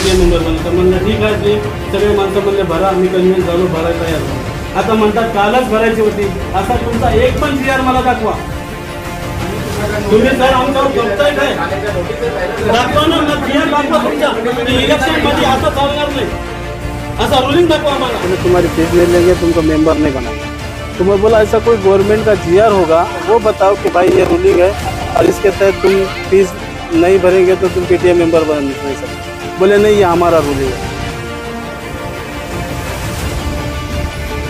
PTA member बनला. तर म्हणलं ठीक आहे, ते सगळे माणसं म्हणले भरा. मी कन्व्हिन्स झालो, भरायला तयार झालो. आता म्हणतात कालच भरायची होती. असा तुमचा एक पण GR मला दाखवा. तुम्ही सर आमच्यावर बघताय काय? दाखवा ना, GR दाखवा तुमच्या. इलेक्शन मध्ये असं चालणार नाही. ऐसा रूलिंग दाखवा हमारा. तुम्हारी फीस ले लेंगे, तुमको मेंबर नहीं बना. तुम्हें बोला ऐसा कोई गवर्नमेंट का GR होगा, वो बताओ कि भाई ये रूलिंग है और इसके तहत तुम फीस नहीं भरेंगे तो तुम PTA मेंबर बन नहीं सकते. बोले नहीं, ये हमारा रूलिंग है.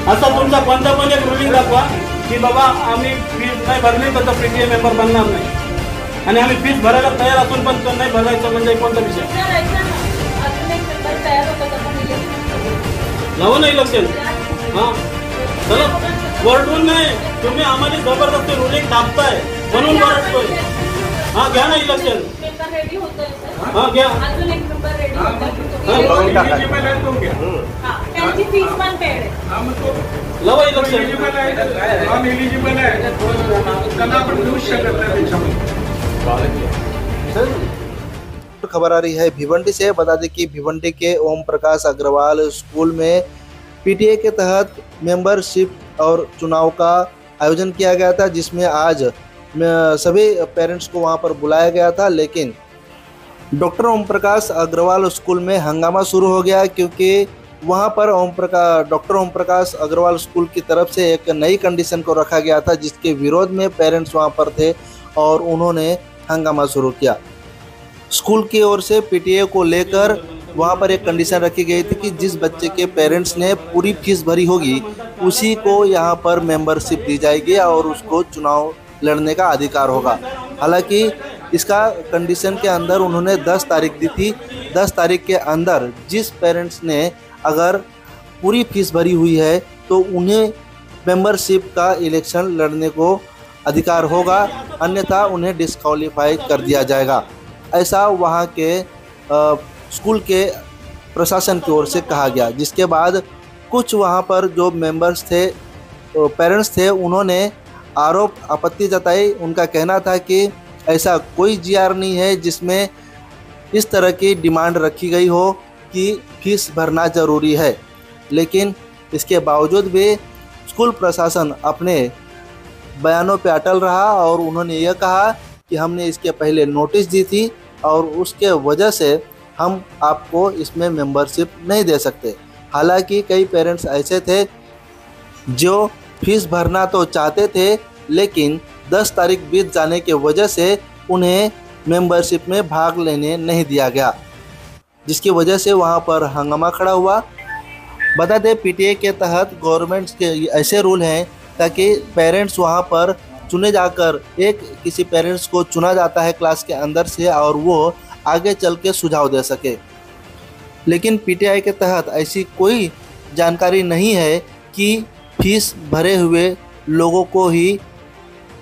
असा तुमचा कोणता पण एक रूलिंग दाखवा की बाबा आम्ही फीस नाही भरली तर PTA मेंबर बनणार नाही. आणि आम्ही फीस भरायला तयार असून पण नाही भरायचं म्हणजे कोणता विषय? लावा ना इलेक्शन. हां चला, वरडून नाही, तुम्ही आम्हाला जबरदस्ती रूलिंग दाबताय म्हणून वरडतोय. हां घ्या ना इलेक्शन. हां घ्या. लावा इलेक्शन. खबर आ रही है भिवंडी से. बता दें कि भिवंडी के ओम प्रकाश अग्रवाल स्कूल में PTA के तहत मेंबरशिप और चुनाव का आयोजन किया गया था, जिसमें आज सभी पेरेंट्स को वहां पर बुलाया गया था. लेकिन डॉक्टर ओम प्रकाश अग्रवाल स्कूल में हंगामा शुरू हो गया, क्योंकि वहां पर डॉक्टर ओम प्रकाश अग्रवाल स्कूल की तरफ से एक नई कंडीशन को रखा गया था, जिसके विरोध में पेरेंट्स वहां पर थे और उन्होंने हंगामा शुरू किया. स्कूल की ओर से PTA को लेकर वहाँ पर एक कंडीशन रखी गई थी कि जिस बच्चे के पेरेंट्स ने पूरी फीस भरी होगी उसी को यहाँ पर मेंबरशिप दी जाएगी और उसको चुनाव लड़ने का अधिकार होगा. हालांकि इसका कंडीशन के अंदर उन्होंने 10 तारीख दी थी. 10 तारीख के अंदर जिस पेरेंट्स ने अगर पूरी फीस भरी हुई है तो उन्हें मेंबरशिप का इलेक्शन लड़ने को अधिकार होगा, अन्यथा उन्हें डिस्क्वालीफाई कर दिया जाएगा. ऐसा वहाँ के स्कूल के प्रशासन की ओर से कहा गया. जिसके बाद कुछ वहाँ पर जो मेंबर्स थे, पेरेंट्स थे, उन्होंने आरोप आपत्ति जताई. उनका कहना था कि ऐसा कोई GR नहीं है जिसमें इस तरह की डिमांड रखी गई हो कि फीस भरना ज़रूरी है. लेकिन इसके बावजूद भी स्कूल प्रशासन अपने बयानों पर अटल रहा और उन्होंने यह कहा कि हमने इसके पहले नोटिस दी थी और उसके वजह से हम आपको इसमें मेंबरशिप नहीं दे सकते. हालांकि कई पेरेंट्स ऐसे थे जो फीस भरना तो चाहते थे, लेकिन 10 तारीख बीत जाने के वजह से उन्हें मेंबरशिप में भाग लेने नहीं दिया गया, जिसकी वजह से वहां पर हंगामा खड़ा हुआ. बता दें PTA के तहत गवर्नमेंट के ऐसे रूल हैं ताकि पेरेंट्स वहां पर चुने जाकर किसी पेरेंट्स को चुना जाता है क्लास के अंदर से और वो आगे चल के सुझाव दे सके. लेकिन PTI के तहत ऐसी कोई जानकारी नहीं है कि फीस भरे हुए लोगों को ही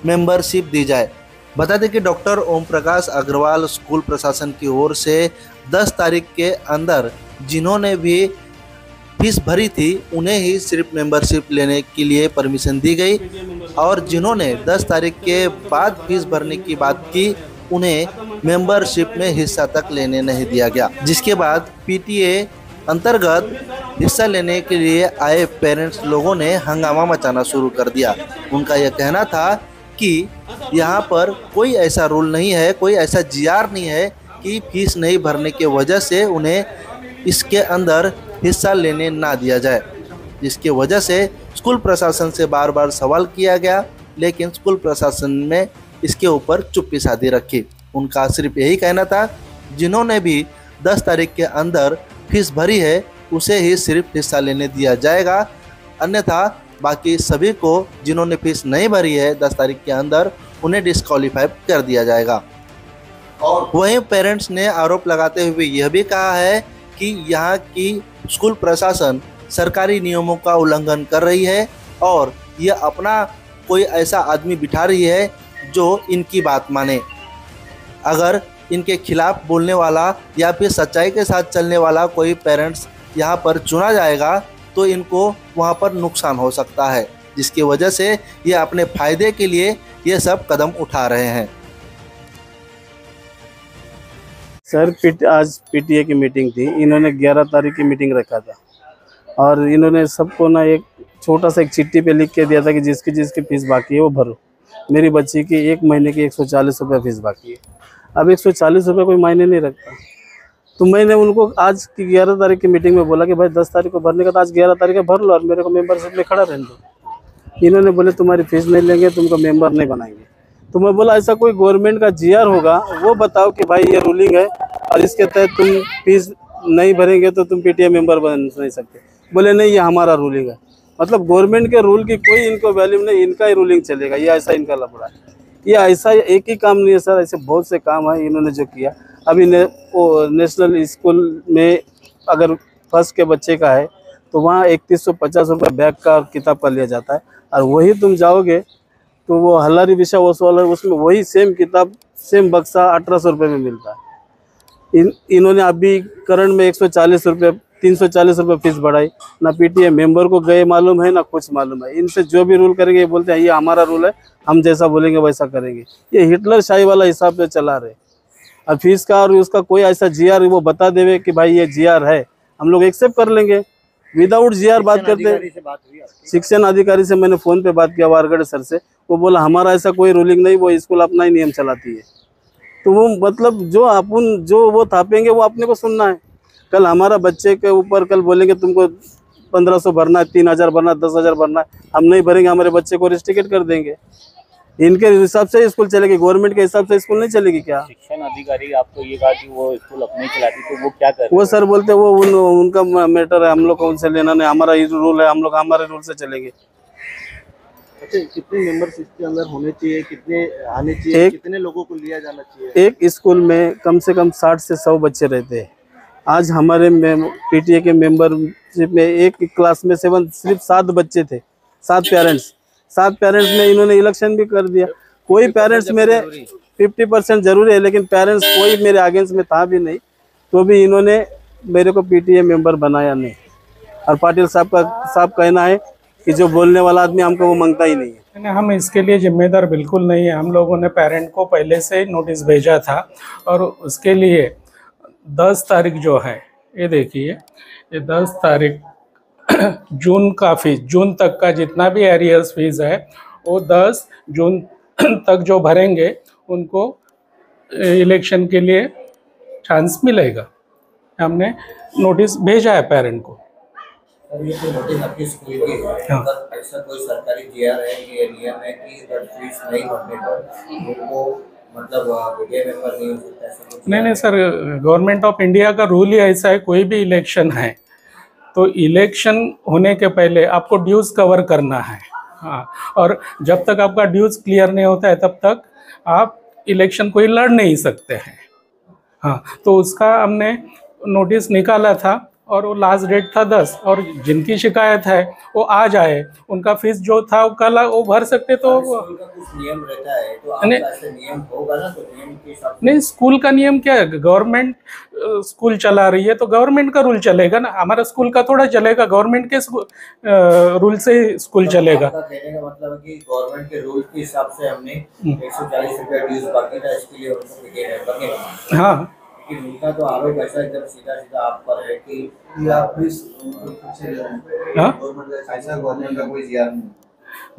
मेंबरशिप दी जाए. बता दें कि डॉक्टर ओम प्रकाश अग्रवाल स्कूल प्रशासन की ओर से 10 तारीख के अंदर जिन्होंने भी फीस भरी थी उन्हें ही सिर्फ मेंबरशिप लेने के लिए परमिशन दी गई, और जिन्होंने 10 तारीख के बाद फीस भरने की बात की उन्हें मेंबरशिप में हिस्सा तक लेने नहीं दिया गया. जिसके बाद PTA अंतर्गत हिस्सा लेने के लिए आए पेरेंट्स लोगों ने हंगामा मचाना शुरू कर दिया. उनका यह कहना था कि यहाँ पर कोई ऐसा रूल नहीं है, कोई ऐसा GR नहीं है कि फीस नहीं भरने के वजह से उन्हें इसके अंदर हिस्सा लेने ना दिया जाए. जिसकी वजह से स्कूल प्रशासन से बार बार सवाल किया गया, लेकिन स्कूल प्रशासन ने इसके ऊपर चुप्पी साधी रखी. उनका सिर्फ यही कहना था जिन्होंने भी 10 तारीख के अंदर फीस भरी है उसे ही सिर्फ हिस्सा लेने दिया जाएगा, अन्यथा बाकी सभी को जिन्होंने फीस नहीं भरी है 10 तारीख के अंदर उन्हें डिस्क्वालीफाई कर दिया जाएगा. और वहीं पेरेंट्स ने आरोप लगाते हुए यह भी कहा है कि यहाँ की स्कूल प्रशासन सरकारी नियमों का उल्लंघन कर रही है और यह अपना कोई ऐसा आदमी बिठा रही है जो इनकी बात माने. अगर इनके खिलाफ बोलने वाला या फिर सच्चाई के साथ चलने वाला कोई पेरेंट्स यहाँ पर चुना जाएगा तो इनको वहाँ पर नुकसान हो सकता है, जिसकी वजह से ये अपने फ़ायदे के लिए ये सब कदम उठा रहे हैं. सर आज पीटीए की मीटिंग थी। इन्होंने 11 तारीख की मीटिंग रखा था और इन्होंने सबको ना एक छोटा सा एक चिट्ठी पे लिख के दिया था कि जिसकी जिसकी फीस बाकी है वो भरो। मेरी बच्ची की 1 महीने की 140 रुपये फीस बाकी है। अब 140 रुपये कोई मायने नहीं रखता। तो मैंने उनको आज की 11 तारीख की मीटिंग में बोला कि भाई 10 तारीख को भरने का, तो आज 11 तारीख को भर लो और मेरे को मेंबरशिप में खड़ा रहने दो। इन्होंने बोले तुम्हारी फीस नहीं लेंगे, तुमको मेंबर नहीं बनाएंगे। तो मैं बोला ऐसा कोई गवर्नमेंट का जीआर होगा वो बताओ कि भाई ये रूलिंग है और इसके तहत तुम फीस नहीं भरेंगे तो तुम पीटीए मेंबर बन नहीं सकते। बोले नहीं, ये हमारा रूलिंग है। मतलब गवर्नमेंट के रूल की कोई इनको वैल्यू नहीं, इनका ही रूलिंग चलेगा। ये ऐसा इनका लफड़ा है। ये ऐसा एक ही काम नहीं है सर, ऐसे बहुत से काम है इन्होंने जो किया। अभी नेशनल स्कूल में अगर फर्स्ट के बच्चे का है तो वहाँ 3150 रुपये बैग का और किताब का लिया जाता है, और वही तुम जाओगे तो वो हल्लारी विषय वाला उसमें वही सेम किताब सेम बक्सा 1800 रुपये में मिलता है। इन्होंने अभी करंट में 140 रुपये 340 रुपये फीस बढ़ाई। ना पीटीए मेंबर को गए मालूम है ना कुछ मालूम है। इनसे जो भी रूल करेंगे ये बोलते हैं ये हमारा रूल है, हम जैसा बोलेंगे वैसा करेंगे। ये हिटलर शाही वाला हिसाब से चला रहे। और फीस का और उसका कोई ऐसा जीआर वो बता देवे कि भाई ये जीआर है, हम लोग एक्सेप्ट कर लेंगे। विदाउट जीआर बात करते। शिक्षण अधिकारी से मैंने फ़ोन पे बात किया वारगढ़ सर से, वो बोला हमारा ऐसा कोई रूलिंग नहीं, वो स्कूल अपना ही नियम चलाती है। तो वो मतलब जो वो थापेंगे वो अपने को सुनना है। कल हमारा बच्चे के ऊपर कल बोलेंगे तुमको 1500 भरना है, 3000 भरना है, 10,000 भरना है, हम नहीं भरेंगे, हमारे बच्चे को रिस्ट्रिक्ट कर देंगे। इनके हिसाब से स्कूल चलेगी, गवर्नमेंट के हिसाब से स्कूल नहीं चलेगी क्या? शिक्षण अधिकारी आपको ये कहा कि वो स्कूल अपने चलाती, तो वो क्या कर? वो सर बोलते वो उनका मैटर है, हम लोग को उनसे लेना नहीं, हमारा रूल है, हम लोग हमारे रूल से चलेंगे। अच्छा, कितने मेंबर्स इसके अंदर होने चाहिए, कितने आने चाहिए, कितने लोगों को लिया जाना चाहिए? एक स्कूल में कम से कम 60 से 100 बच्चे रहते हैं। आज हमारे पीटीए के मेंबरशिप में एक क्लास में सिर्फ 7 बच्चे थे, 7 पेरेंट्स में इन्होंने इलेक्शन भी कर दिया। कोई पेरेंट्स मेरे 50% जरूरी है, लेकिन पेरेंट्स कोई मेरे अगेंस्ट में था भी नहीं, तो भी इन्होंने मेरे को पीटीए मेंबर बनाया नहीं। और पाटिल साहब का कहना है कि जो बोलने वाला आदमी हमको वो मांगता ही नहीं है। हम इसके लिए जिम्मेदार बिल्कुल नहीं है। हम लोगों ने पेरेंट को पहले से नोटिस भेजा था और उसके लिए 10 तारीख जो है, ये देखिए, ये 10 तारीख जून का फीस, जून तक का जितना भी एरियर्स फीस है वो 10 जून तक जो भरेंगे उनको इलेक्शन के लिए चांस मिलेगा। हमने नोटिस भेजा है पेरेंट को। ये तो नोटिस आपकी स्कूल की है। हाँ। ऐसा कोई सरकारी जीआर है कि ये नियम है कि अगर फीस नहीं भरने पर उनको मतलब पीटीए मेंबर नहीं हो सकता? ऐसा कुछ नहीं सर, गवर्नमेंट ऑफ इंडिया का रूल ही ऐसा है। कोई भी इलेक्शन है तो इलेक्शन होने के पहले आपको ड्यूज कवर करना है। हाँ, और जब तक आपका ड्यूज क्लियर नहीं होता है तब तक आप इलेक्शन कोई लड़ नहीं सकते हैं। हाँ, तो उसका हमने नोटिस निकाला था और वो लास्ट डेट था 10, और जिनकी शिकायत है वो आज आए, उनका फीस जो था वो कल वो भर सकते। तो स्कूल का कुछ नियम रहता है, तो आपका ऐसे नियम होगा ना, तो नियम के हिसाब नहीं, स्कूल का नियम क्या है? गवर्नमेंट स्कूल चला रही है तो गवर्नमेंट का रूल चलेगा ना, हमारा स्कूल का थोड़ा चलेगा। गवर्नमेंट के रूल से स्कूल चलेगा। कहने का मतलब है कि गवर्नमेंट के रूल के हिसाब से हमने 140 रुपया ड्यूज बाकी था, इसके लिए उनको पीटीए मेंबर नहीं बनाया। हाँ, लेकिन उनका तो आरोप ऐसा एकदम सीधा आप पर है कि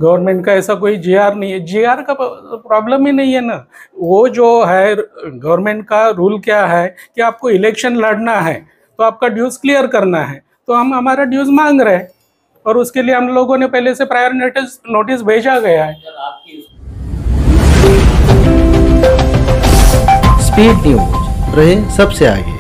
गवर्नमेंट का ऐसा कोई जीआर नहीं है। जीआर का प्रॉब्लम ही नहीं है ना। वो जो है गवर्नमेंट का रूल क्या है कि आपको इलेक्शन लड़ना है तो आपका ड्यूज क्लियर करना है, तो हम हमारा ड्यूज मांग रहे हैं और उसके लिए हम लोगों ने पहले से प्रायर नोटिस भेजा गया है। स्पीड न्यूज रहे सबसे आगे।